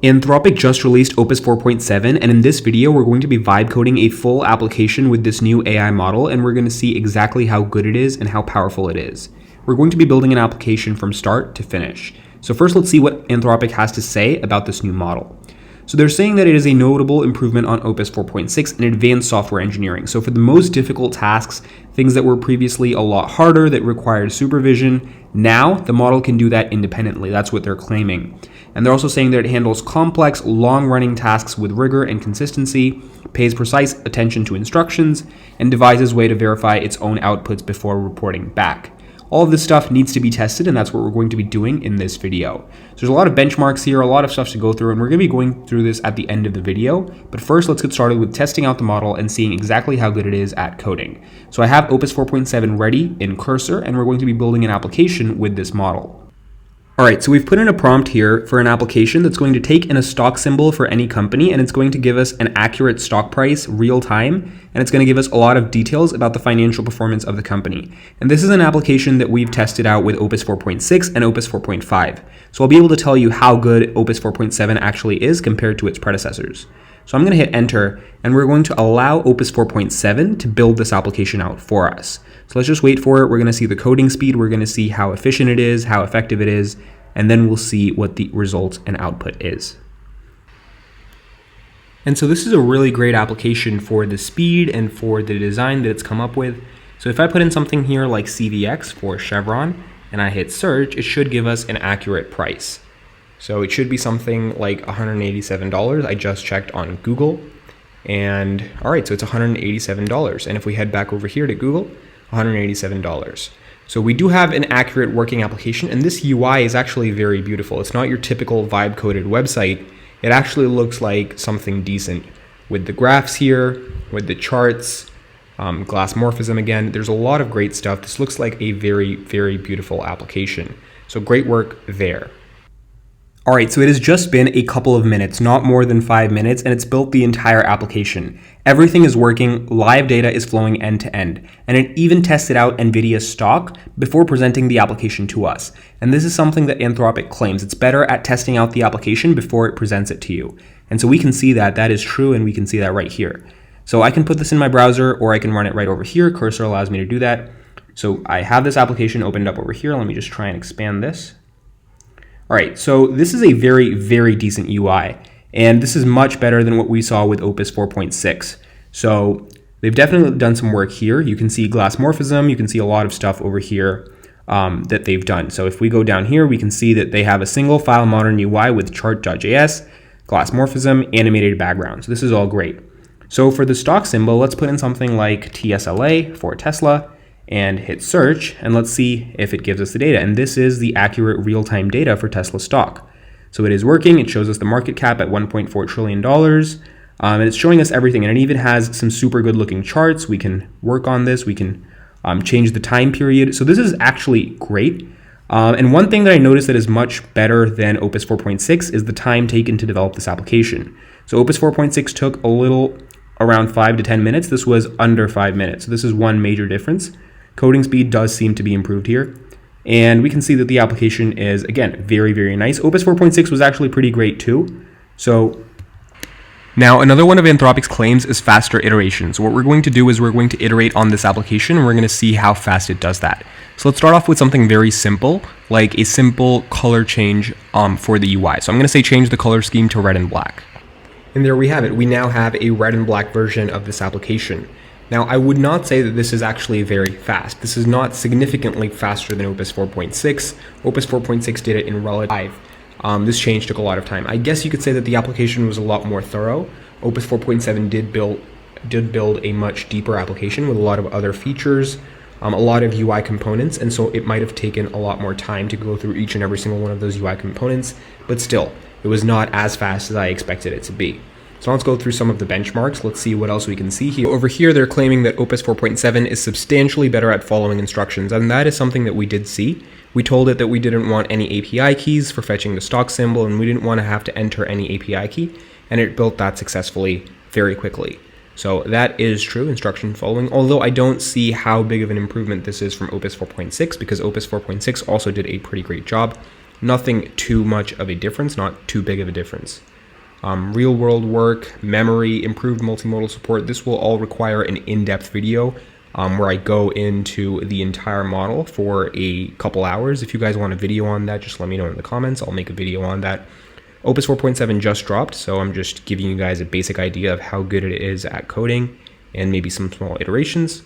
Anthropic just released Opus 4.7, and in this video, we're going to be vibe coding a full application with this new AI model, and we're going to see exactly how good it is and how powerful it is. We're going to be building an application from start to finish. So first, let's see what Anthropic has to say about this new model. So they're saying that it is a notable improvement on Opus 4.6 in advanced software engineering. So for the most difficult tasks, things that were previously a lot harder that required supervision, now the model can do that independently. That's what they're claiming. And they're also saying that it handles complex, long-running tasks with rigor and consistency, pays precise attention to instructions, and devises a way to verify its own outputs before reporting back. All of this stuff needs to be tested, and that's what we're going to be doing in this video. So there's a lot of benchmarks here, a lot of stuff to go through, and we're going to be going through this at the end of the video. But first, let's get started with testing out the model and seeing exactly how good it is at coding. So I have Opus 4.7 ready in Cursor, and we're going to be building an application with this model. All right, so we've put in a prompt here for an application that's going to take in a stock symbol for any company, and it's going to give us an accurate stock price real time, and it's going to give us a lot of details about the financial performance of the company. And this is an application that we've tested out with Opus 4.6 and Opus 4.5. So I'll be able to tell you how good Opus 4.7 actually is compared to its predecessors. So I'm going to hit enter, and we're going to allow Opus 4.7 to build this application out for us. So let's just wait for it. We're going to see the coding speed. We're going to see how efficient it is, how effective it is, and then we'll see what the result and output is. And so this is a really great application for the speed and for the design that it's come up with. So if I put in something here like CVX for Chevron, and I hit search, it should give us an accurate price. So it should be something like $187. I just checked on Google. And all right, so it's $187. And if we head back over here to Google, $187. So we do have an accurate working application, and this UI is actually very beautiful. It's not your typical vibe coded website. It actually looks like something decent with the graphs here, with the charts, glass morphism again. There's a lot of great stuff. This looks like a very, very beautiful application. So great work there. All right, so it has just been a couple of minutes, not more than 5 minutes, and it's built the entire application. Everything is working, live data is flowing end to end, and it even tested out NVIDIA stock before presenting the application to us. And this is something that Anthropic claims. It's better at testing out the application before it presents it to you. And so we can see that that is true, and we can see that right here. So I can put this in my browser, or I can run it right over here. Cursor allows me to do that. So I have this application opened up over here. Let me just try and expand this. All right, so this is a very, very decent UI, and this is much better than what we saw with Opus 4.6. So they've definitely done some work here. You can see glass morphism. You can see a lot of stuff over here that they've done. So if we go down here, we can see that they have a single file modern UI with chart.js, glass morphism, animated background. So this is all great. So for the stock symbol, let's put in something like TSLA for Tesla, and hit search, and let's see if it gives us the data. And this is the accurate real-time data for Tesla stock. So it is working. It shows us the market cap at $1.4 trillion, and it's showing us everything. And it even has some super good-looking charts. We can work on this. We can change the time period. So this is actually great. And one thing that I noticed that is much better than Opus 4.6 is the time taken to develop this application. So Opus 4.6 took a little around 5 to 10 minutes. This was under 5 minutes. So this is one major difference. Coding speed does seem to be improved here. And we can see that the application is, again, very, very nice. Opus 4.6 was actually pretty great too. So now another one of Anthropic's claims is faster iteration. So what we're going to do is we're going to iterate on this application, and we're going to see how fast it does that. So let's start off with something very simple, like a simple color change for the UI. So I'm going to say change the color scheme to red and black. And there we have it. We now have a red and black version of this application. Now, I would not say that this is actually very fast. This is not significantly faster than Opus 4.6. Opus 4.6 did it in relative time. This change took a lot of time. I guess you could say that the application was a lot more thorough. Opus 4.7 did build a much deeper application with a lot of other features, a lot of UI components, and so it might have taken a lot more time to go through each and every single one of those UI components, but still, it was not as fast as I expected it to be. So let's go through some of the benchmarks. Let's see what else we can see here. Over here, they're claiming that Opus 4.7 is substantially better at following instructions, and that is something that we did see. We told it that we didn't want any API keys for fetching the stock symbol, and we didn't want to have to enter any API key, and it built that successfully very quickly. So that is true, instruction following, although I don't see how big of an improvement this is from Opus 4.6, because Opus 4.6 also did a pretty great job. nothing too much of a difference, not too big of a difference. Real world work, memory, improved multimodal support, this will all require an in-depth video where I go into the entire model for a couple hours. If you guys want a video on that, just let me know in the comments. I'll make a video on that. Opus 4.7 just dropped, so I'm just giving you guys a basic idea of how good it is at coding and maybe some small iterations.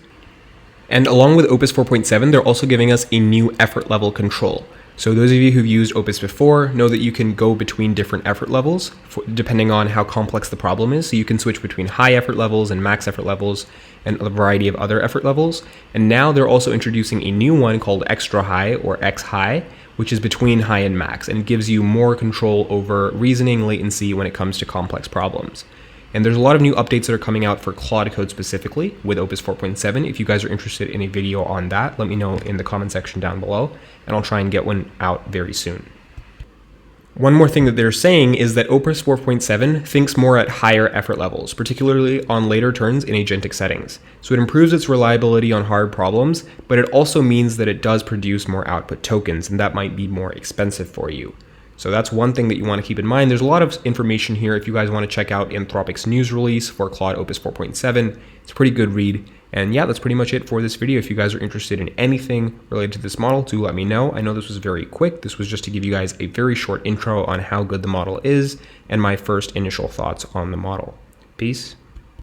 And along with Opus 4.7, they're also giving us a new effort level control. So those of you who've used Opus before know that you can go between different effort levels depending on how complex the problem is. So you can switch between high effort levels and max effort levels and a variety of other effort levels. And now they're also introducing a new one called extra high or X high, which is between high and max and gives you more control over reasoning latency when it comes to complex problems. And there's a lot of new updates that are coming out for Claude Code specifically with Opus 4.7. If you guys are interested in a video on that, let me know in the comment section down below, and I'll try and get one out very soon. One more thing that they're saying is that Opus 4.7 thinks more at higher effort levels, particularly on later turns in agentic settings. So it improves its reliability on hard problems, but it also means that it does produce more output tokens, and that might be more expensive for you. So that's one thing that you want to keep in mind. There's a lot of information here if you guys want to check out Anthropic's news release for Claude Opus 4.7. It's a pretty good read. And yeah, that's pretty much it for this video. If you guys are interested in anything related to this model, do let me know. I know this was very quick. This was just to give you guys a very short intro on how good the model is and my first initial thoughts on the model. Peace.